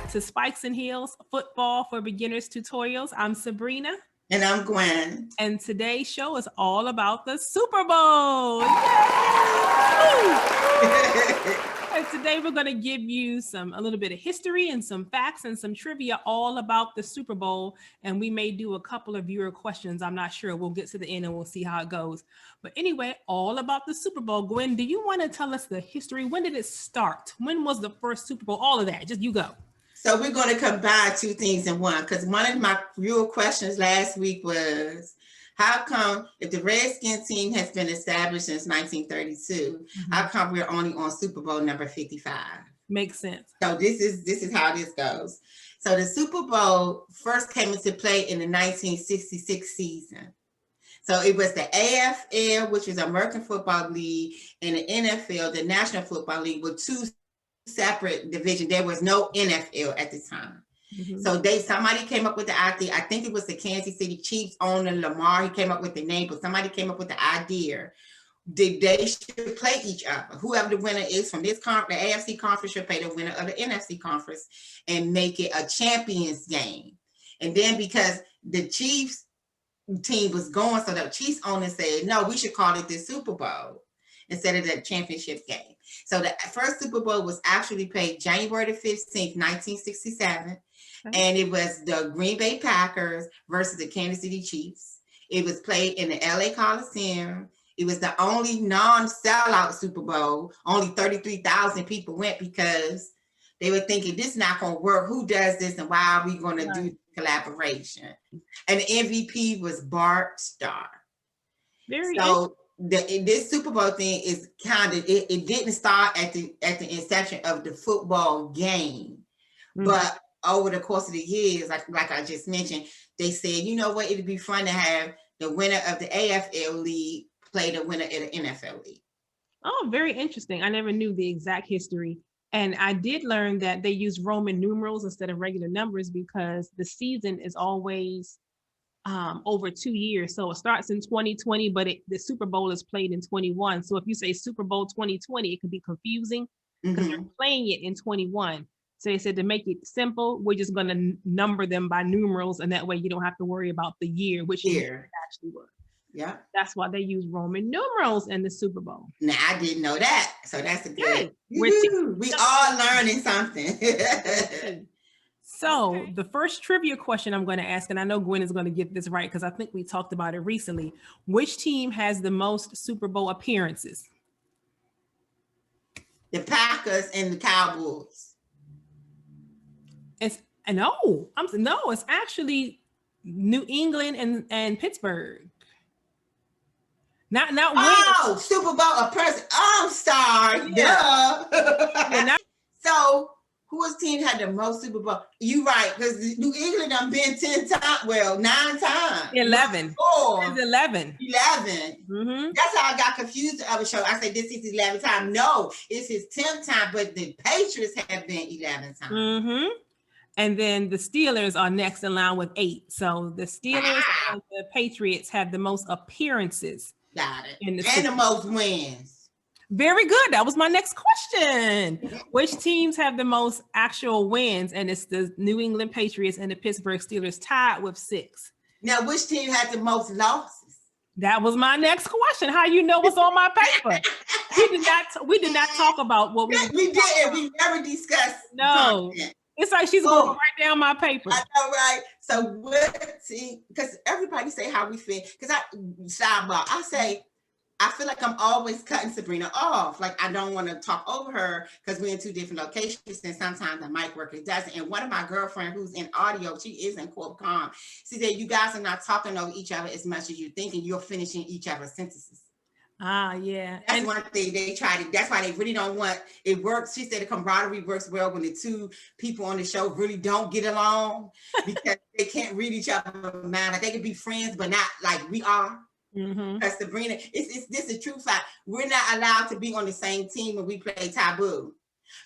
back to Spikes and Heels, Football for Beginners tutorials. I'm Sabrina. And I'm Gwen. And today's show is all about the Super Bowl. And today we're going to give you a little bit of history and some facts and some trivia all about the Super Bowl. And we may do a couple of viewer questions. I'm not sure. We'll get to the end and we'll see how it goes. But anyway, all about the Super Bowl. Gwen, do you want to tell us the history? When did it start? When was the first Super Bowl? All of that. Just you go. So we're going to combine two things in one, because one of my viewer questions last week was, how come if the Redskins team has been established since 1932, how come we're only on Super Bowl number 55? Makes sense. So this is how this goes. So the Super Bowl first came into play in the 1966 season. So it was the AFL, which is American Football League, and the NFL, the National Football League, with two separate divisions. There was no NFL at the time. So somebody came up with the idea. I think it was the Kansas City Chiefs owner Lamar. He came up with the name, but somebody came up with the idea that they should play each other. Whoever the winner is from this conference, the AFC conference should play the winner of the NFC conference and make it a champions game. And then because the Chiefs team was going, so the Chiefs owner said, no, we should call it the Super Bowl instead of the championship game. So the first Super Bowl was actually played January the 15th, 1967. And it was the Green Bay Packers versus the Kansas City Chiefs. It was played in the LA Coliseum. It was the only non-sellout Super Bowl. Only 33,000 people went because they were thinking, this is not going to work. Who does this and why are we going to do collaboration? And the MVP was Bart Starr. This Super Bowl thing is kind of, it didn't start at the inception of the football game, but over the course of the years, like I just mentioned, they said, you know what, it'd be fun to have the winner of the AFL league play the winner of the NFL league. Oh, very interesting. I never knew the exact history. And I did learn that they use Roman numerals instead of regular numbers because the season is always over 2 years. So it starts in 2020, but the Super Bowl is played in 21. So if you say Super Bowl 2020, it could be confusing because they're playing it in 21. So they said to make it simple, we're just going to number them by numerals, and that way you don't have to worry about the year, which year it actually was. Yeah, that's why they use Roman numerals in the Super Bowl. Now I didn't know that, so that's a good. We all learning something. So the first trivia question I'm going to ask, and I know Gwen is going to get this right because I think we talked about it recently. Which team has the most Super Bowl appearances? The Packers and the Cowboys. It's actually New England and Pittsburgh. Not oh, Super Bowl a person. Oh, I'm sorry. Yeah. So whose team had the most Super Bowl? You right, because New England done been 10 times. Well, 9 times. 11. It's 11. 11. That's how I got confused the other show. I said this is his 11th time. No, it's his 10th time, but the Patriots have been 11 times. And then the Steelers are next in line with 8. So the Steelers and the Patriots have the most appearances. Got it. And the most wins. Very good. That was my next question. Which teams have the most actual wins? And it's the New England Patriots and the Pittsburgh Steelers tied with 6. Now, which team had the most losses? That was my next question. How you know what's on my paper? We did not talk about what we didn't. We never discussed. No. Content. It's like she's going right down my paper. I know, right? So what team? Because everybody say how we feel. Because I feel like I'm always cutting Sabrina off. Like I don't want to talk over her because we're in 2 different locations, and sometimes the mic work it doesn't. And one of my girlfriends who's in audio, she is in Corp Com. She said you guys are not talking over each other as much as you think, and you're finishing each other's sentences. Yeah. That's one thing they try to, that's why they really don't want, it works. She said the camaraderie works well when the 2 people on the show really don't get along because they can't read each other's mind. Like they can be friends, but not like we are. Because Sabrina, this is a true fact. We're not allowed to be on the same team when we play Taboo.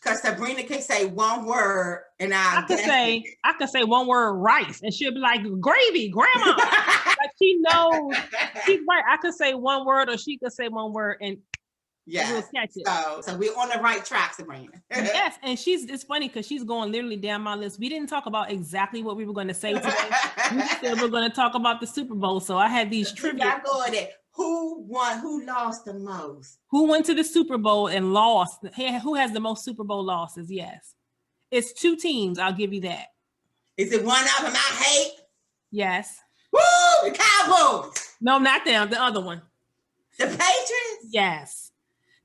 Because Sabrina can say one word and I can say one word rice and she'll be like gravy, grandma. Like she knows she's right. I could say one word or she could say one word and Yes. We'll catch it. So we're on the right track, Sabrina. Yes, and it's funny because she's going literally down my list. We didn't talk about exactly what we were going to say today. We just said we're going to talk about the Super Bowl. So I had these trivia. Who won? Who lost the most? Who went to the Super Bowl and lost? Who has the most Super Bowl losses? Yes. It's 2 teams. I'll give you that. Is it one of them I hate? Yes. Woo! The Cowboys. No, not them. The other one. The Patriots? Yes.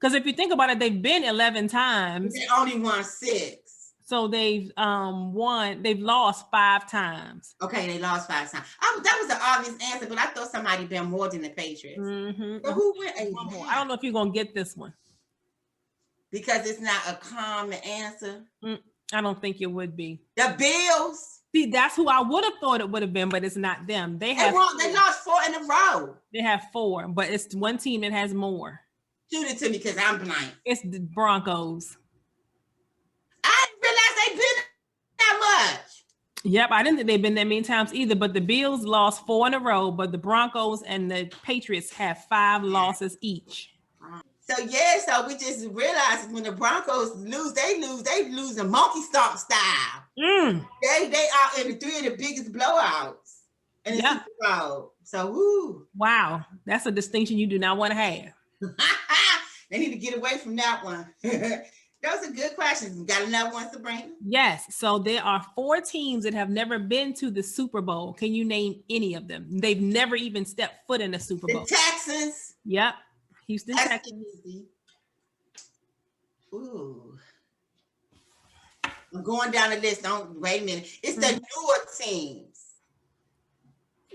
Because if you think about it, they've been 11 times. They only won 6. So they've lost 5 times. Okay, they lost 5 times. That was an obvious answer, but I thought somebody been more than the Patriots. Mm-hmm. So who went? I don't know if you're gonna get this one. Because it's not a common answer. I don't think it would be. The Bills. See, that's who I would have thought it would have been, but it's not them. They lost 4 in a row. They have 4, but it's one team that has more. Shoot it to me because I'm blank. It's the Broncos. I didn't realize they've been that much. Yep, I didn't think they've been that many times either, but the Bills lost 4 in a row, but the Broncos and the Patriots have 5 losses each. So we just realized when the Broncos lose, they lose a monkey stomp style. They are in 3 of the biggest blowouts in the Super Bowl. So woo. Wow, that's a distinction you do not want to have. They need to get away from that one. Those are good questions. You got another one, Sabrina? Yes. So there are 4 teams that have never been to the Super Bowl. Can you name any of them? They've never even stepped foot in the Super Bowl. The Texans. Yep. Houston, That's Texans. Easy. Ooh. I'm going down the list. Don't wait a minute. It's the newer teams.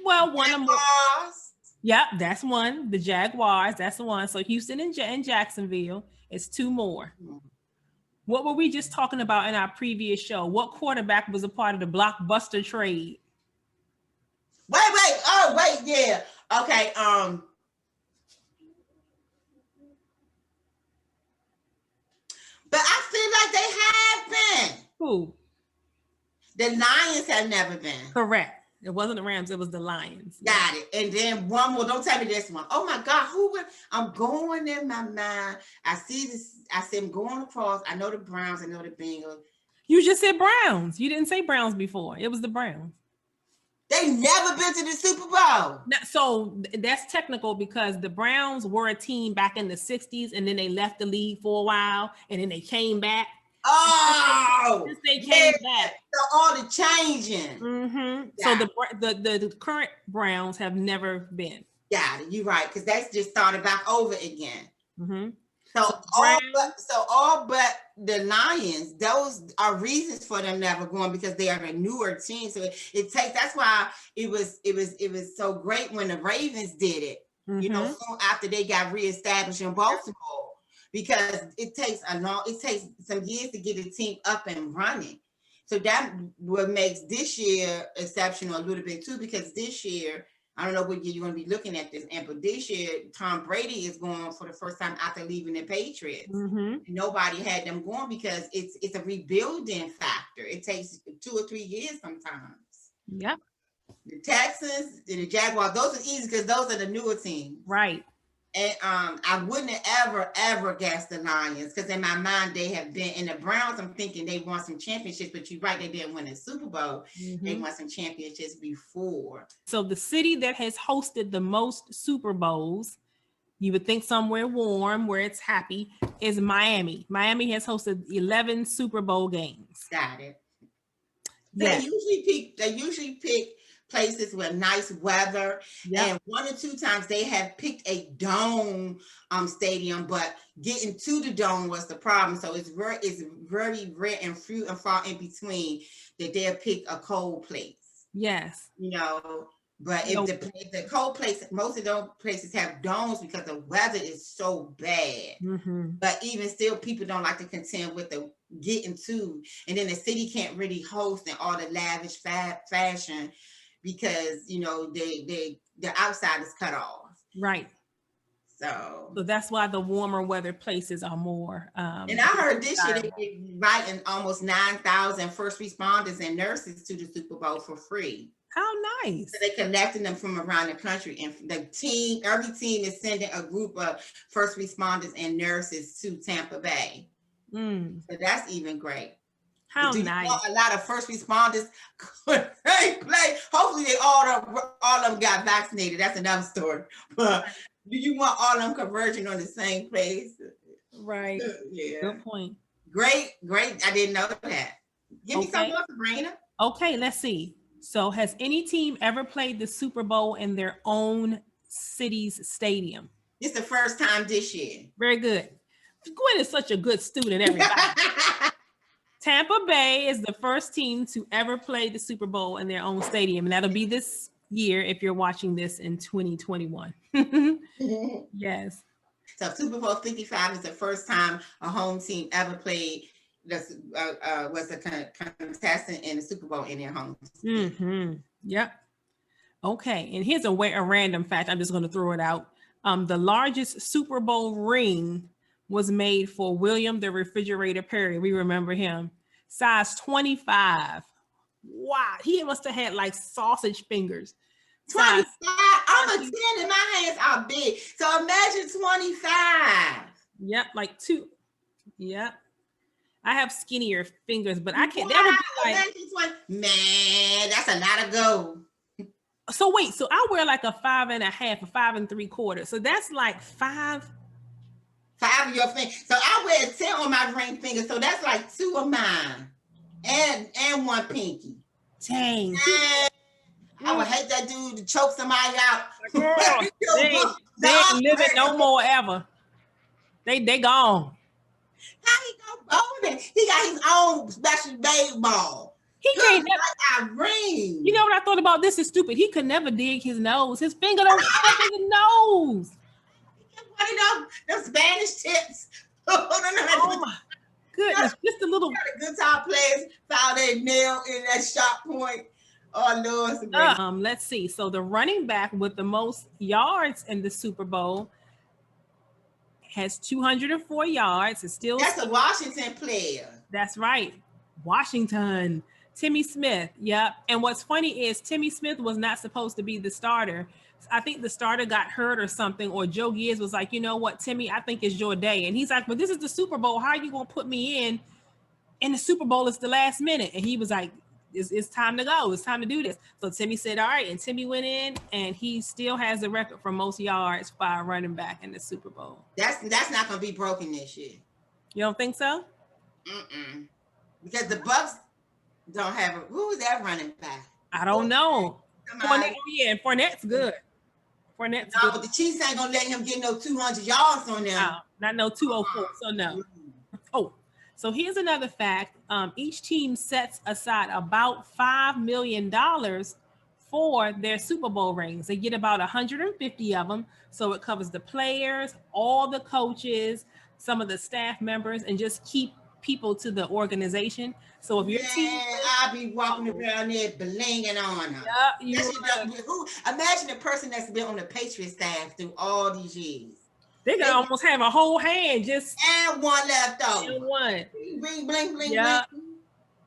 Well, one of them. Jaguars. Yep, that's one. The Jaguars, that's the one. So Houston and Jacksonville. It's 2 more. What were we just talking about in our previous show? What quarterback was a part of the blockbuster trade? Wait. Oh, wait, yeah. Okay. But I feel like they have been. Who? The Lions have never been. Correct. It wasn't the Rams, it was the Lions. Got it. And then one more. Don't tell me this one. Oh my God, who would? I'm going in my mind. I see this. I see them going across. I know the Browns. I know the Bengals. You just said Browns. You didn't say Browns before. It was the Browns. They never been to the Super Bowl. So that's technical because the Browns were a team back in the 60s and then they left the league for a while and then they came back. Oh, since they came back. So all the changing. Mm-hmm. Yeah. So the current Browns have never been. Got it. You're right, because that's just started back over again. Mm-hmm. So all but the Lions, those are reasons for them never going because they are a newer team. So it takes. That's why it was so great when the Ravens did it. Mm-hmm. You know, soon after they got reestablished in Baltimore. Because it takes some years to get a team up and running. So that what makes this year exceptional a little bit too, because this year, I don't know what year you're going to be looking at this, but this year, Tom Brady is going for the first time after leaving the Patriots. Mm-hmm. Nobody had them going because it's a rebuilding factor. It takes 2 or 3 years sometimes. Yep. The Texans and the Jaguars, those are easy because those are the newer teams. Right. And I wouldn't have ever guessed the Lions because in my mind they have been. In the Browns, I'm thinking they won some championships, but you're right, they didn't win the Super Bowl. Mm-hmm. They won some championships before. So the city that has hosted the most Super Bowls, you would think somewhere warm where it's happy, is Miami. Miami has hosted 11 Super Bowl games. Got it. They usually pick places with nice weather. Yep. And 1 or 2 times they have picked a dome stadium, but getting to the dome was the problem. So it's very rare and few and far in between that they'll pick a cold place. Yes. You know, but if the cold place, most of those places have domes because the weather is so bad. Mm-hmm. But even still, people don't like to contend with the getting to, and then the city can't really host in all the lavish fashion. Because, you know, the outside is cut off. Right. So that's why the warmer weather places are more. And I heard this year they're inviting almost 9,000 first responders and nurses to the Super Bowl for free. How nice. So they collecting them from around the country, and every team is sending a group of first responders and nurses to Tampa Bay. So that's even great. How Do you nice. want a lot of first responders play? Hopefully they all of them got vaccinated. That's another story. But do you want all of them converging on the same place? Right. Yeah. Good point. Great. I didn't know that. Give me some more, Sabrina. Okay, let's see. So has any team ever played the Super Bowl in their own city's stadium? It's the first time this year. Very good. Gwen is such a good student, everybody. Tampa Bay is the first team to ever play the Super Bowl in their own stadium, and that'll be this year if you're watching this in 2021. Yes. So Super Bowl 55 is the first time a home team ever played was a contestant in the Super Bowl in their home. Yep. Okay, and here's a random fact. I'm just going to throw it out. The largest Super Bowl ring was made for William the Refrigerator Perry. We remember him. Size 25. Wow, he must have had like sausage fingers. 25. I'm a 10 and my hands are big. So imagine 25. Yep, like 2. Yep. I have skinnier fingers, but I can't. That would be like, man, that's a lot of gold. So wait, so I wear like a 5.5, a 5 3/4. So that's like 5 of your fingers. So I wear 10 on my ring finger. So that's like 2 of mine. And 1 pinky. Dang. I would hate that dude to choke somebody out. Girl, they ain't living no more ever. They gone. How he go bowling? He got his own special baseball. He can't never ring. You know what I thought about? This is stupid. He could never dig his nose. His finger don't touch his nose. What are those Spanish tips? Oh my goodness. Just a little. Guitar players found a nail in that shot point. Oh Lord. Let's see. So the running back with the most yards in the Super Bowl has 204 yards. It's still that's a Washington player. That's right. Washington. Timmy Smith. Yep. And what's funny is Timmy Smith was not supposed to be the starter. I think the starter got hurt or something, or Joe Gears was like, you know what, Timmy, I think it's your day. And he's like, but this is the Super Bowl. How are you going to put me in? And the Super Bowl is the last minute. And he was like, it's time to go. It's time to do this. So Timmy said, all right. And Timmy went in, and he still has the record for most yards by a running back in the Super Bowl. That's not going to be broken this year. You don't think so? Because the Bucks don't have who's that running back? I don't know. Fournette, and Fournette's good. Fournette's good. But the Chiefs ain't gonna let him get no 200 yards on them. No, not no 204. So no. Oh, so here's another fact. Each team sets aside about $5 million for their Super Bowl rings. They get about 150 of them. So it covers the players, all the coaches, some of the staff members, and just keep people to the organization. So if your team, I'll be walking around there blinging on her. Imagine the person that's been on the Patriots staff through all these years. They can almost have a whole hand just and one left over. And one. Bling, bling, bling,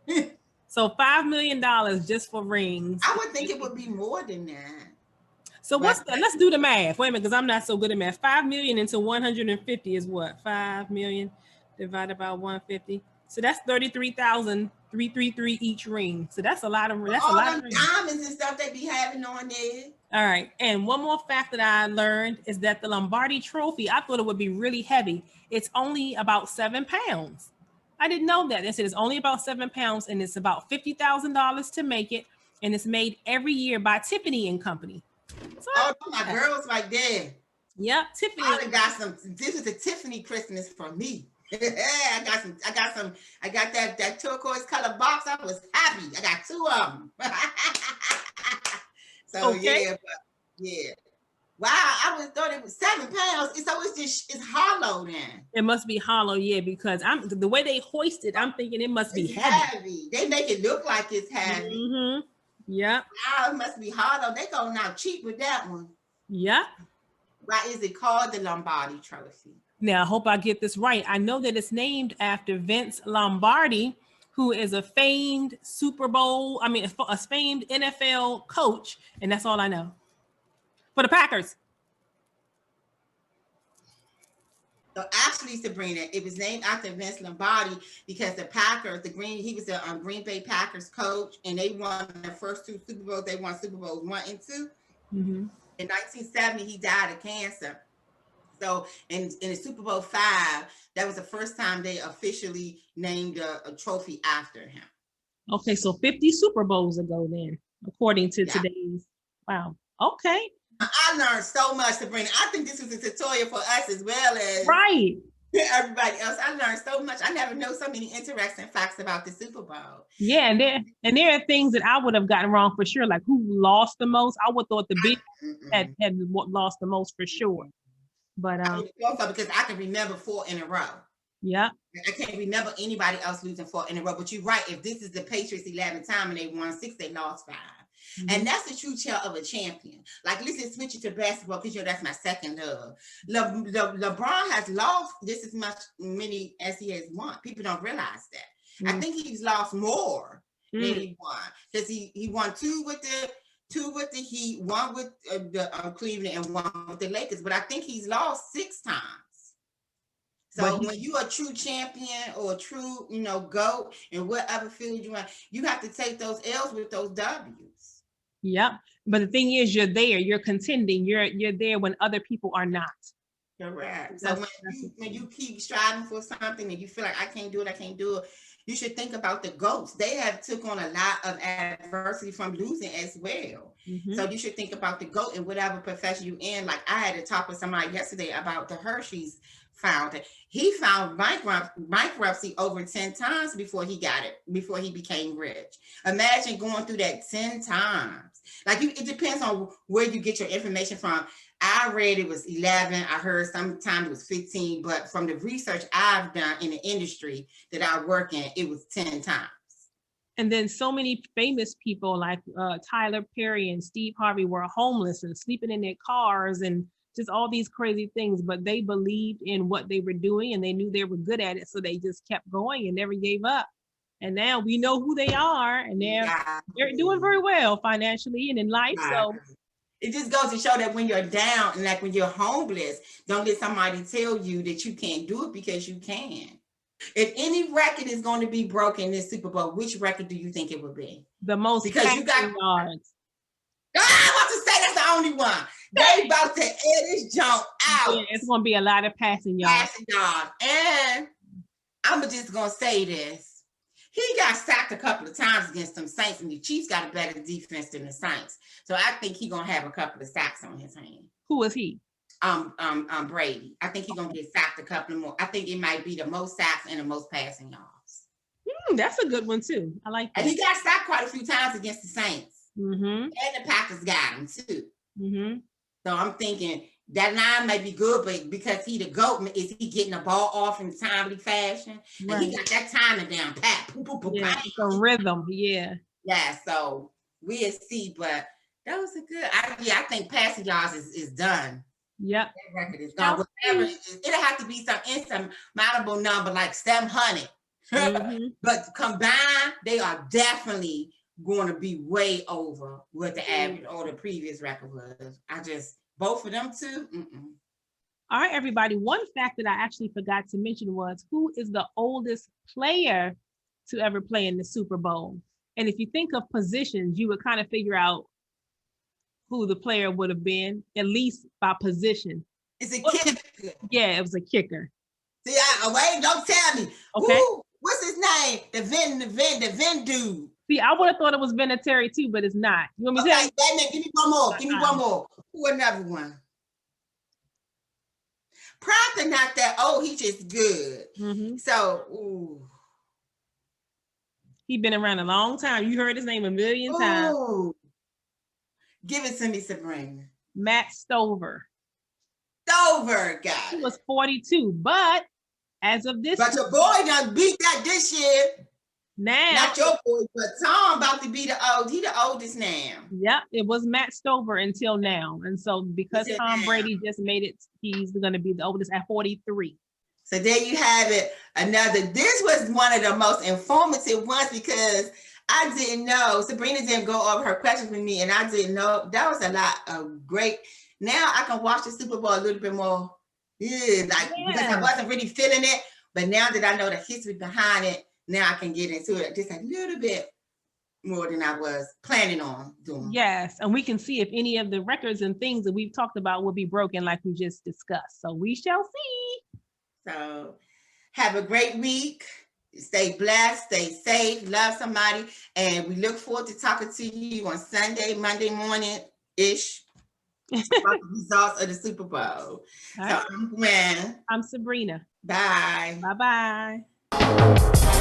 bling. So $5 million just for rings. I would think it would be more than that. So what's that? Let's do the math. Wait a minute, because I'm not so good at math. 5 million into 150 is what? 5 million divided by 150. So that's 33,333 each ring. So that's a lot of. That's all a lot of diamonds and stuff they be having on there. All right. And one more fact that I learned is that the Lombardi Trophy, I thought it would be really heavy. It's only about 7 pounds. I didn't know that. They said it's only about 7 pounds, and it's about $50,000 to make it, and it's made every year by Tiffany and Company. So my girls right there. Yep, Tiffany. I got some. This is a Tiffany Christmas for me. I got that turquoise color box. I was happy. I got 2 of them. So okay. Yeah. Wow, I thought it was 7 pounds. So it's hollow then. It must be hollow, yeah, because the way they hoist it, I'm thinking it must be heavy. They make it look like it's heavy. Mm-hmm. Yeah. Wow, it must be hollow. They go now cheap with that one. Yeah. Why is it called the Lombardi Trophy? Now, I hope I get this right. I know that it's named after Vince Lombardi, who is a famed Super Bowl, a famed NFL coach, and that's all I know. For the Packers. So actually, Sabrina, it was named after Vince Lombardi because the Packers, he was the Green Bay Packers coach, and they won their first 2 Super Bowls. They won Super Bowls 1 and 2. Mm-hmm. In 1970, he died of cancer. So in the Super Bowl 5, that was the first time they officially named a trophy after him. Okay, so 50 Super Bowls ago then, according to today's. Wow. Okay. I learned so much, Sabrina. I think this was a tutorial for us as well as everybody else. I learned so much. I never know so many interesting facts about the Super Bowl. Yeah, and there are things that I would have gotten wrong for sure, like who lost the most. I would thought the big had lost the most for sure. But because I can remember 4 in a row. Yeah. I can't remember anybody else losing 4 in a row. But you're right. If this is the Patriots 11th time and they won 6, they lost 5. Mm-hmm. And that's the true tale of a champion. Like, listen, switch it to basketball because that's my second love. LeBron has lost just as many as he has won. People don't realize that. Mm-hmm. I think he's lost more than he won because he won 2 with the Heat, 1 with the Cleveland, and 1 with the Lakers. But I think he's lost 6 times. So when you're a true champion or a true, GOAT in whatever field you want, you have to take those L's with those W's. Yep. But the thing is, you're there, you're contending, you're there when other people are not. Correct. So when you keep striving for something and you feel like I can't do it, you should think about the GOATs. They have took on a lot of adversity from losing as well. Mm-hmm. So you should think about the GOAT in whatever profession you're in. Like I had to talk with somebody yesterday about the Hershey's founder. He found bankruptcy over 10 times before he became rich. Imagine going through that 10 times. Like it depends on where you get your information from. I read it was 11. I heard sometimes it was 15, but from the research I've done in the industry that I work in, it was 10 times. And then so many famous people like Tyler Perry and Steve Harvey were homeless and sleeping in their cars and just all these crazy things, but they believed in what they were doing and they knew they were good at it. So they just kept going and never gave up. And now we know who they are and they're doing very well financially and in life. So it just goes to show that when you're down and like when you're homeless, don't let somebody tell you that you can't do it because you can. If any record is going to be broken this Super Bowl, which record do you think it would be? The most because you got yards. I want to say that's the only one. They about to air this jump out. Yeah, it's going to be a lot of passing yards. And I'm just going to say this. He got sacked a couple of times against them Saints, and the Chiefs got a better defense than the Saints. So I think he's going to have a couple of sacks on his hand. Who is he? Brady. I think he's going to get sacked a couple more. I think it might be the most sacks and the most passing yards. That's a good one, too. I like that. And he got sacked quite a few times against the Saints. Mm-hmm. And the Packers got him, too. Mm-hmm. So I'm thinking that line might be good, but because he the GOAT, is he getting the ball off in timely fashion? Right. And he got that timing down pat. It's a rhythm, yeah. Yeah, so we'll see, but that was a good, I think passing yards is done. Yep. That record is done. Whatever it is, it'll have to be some insurmountable number like 700. Mm-hmm. But combined, they are definitely going to be way over what the average or the previous record was. Both of them too. Mm-mm. All right, everybody. One fact that I actually forgot to mention was who is the oldest player to ever play in the Super Bowl? And if you think of positions, you would kind of figure out who the player would have been, at least by position. It's a kicker. Yeah, it was a kicker. See, wait, don't tell me. Okay. Ooh, what's his name? The Vin dude. See, I would have thought it was Vinatieri too, but it's not. You want me to tell you? Give me one more. Who another one? Probably not that old. He's just good. Mm-hmm. So, he's been around a long time. You heard his name a million times. Give it to me, Sabrina. Matt Stover. Stover, guy. He was 42, but as of this, but your boy done beat that this year. Now, not your boy, but Tom about to be the oldest now. Yep, it was Matt Stover until now, and so because Tom Brady just made it, he's going to be the oldest at 43. So there you have it. This was one of the most informative ones because I didn't know. Sabrina didn't go over her questions with me, and I didn't know. That was a lot of great. Now I can watch the Super Bowl a little bit more, because I wasn't really feeling it. But now that I know the history behind it, now I can get into it just a little bit more than I was planning on doing. Yes, and we can see if any of the records and things that we've talked about will be broken like we just discussed. So we shall see. So have a great week. Stay blessed, stay safe, love somebody. And we look forward to talking to you on Sunday, Monday morning-ish about the results of the Super Bowl. Right. So I'm Gwen. I'm Sabrina. Bye. Bye-bye.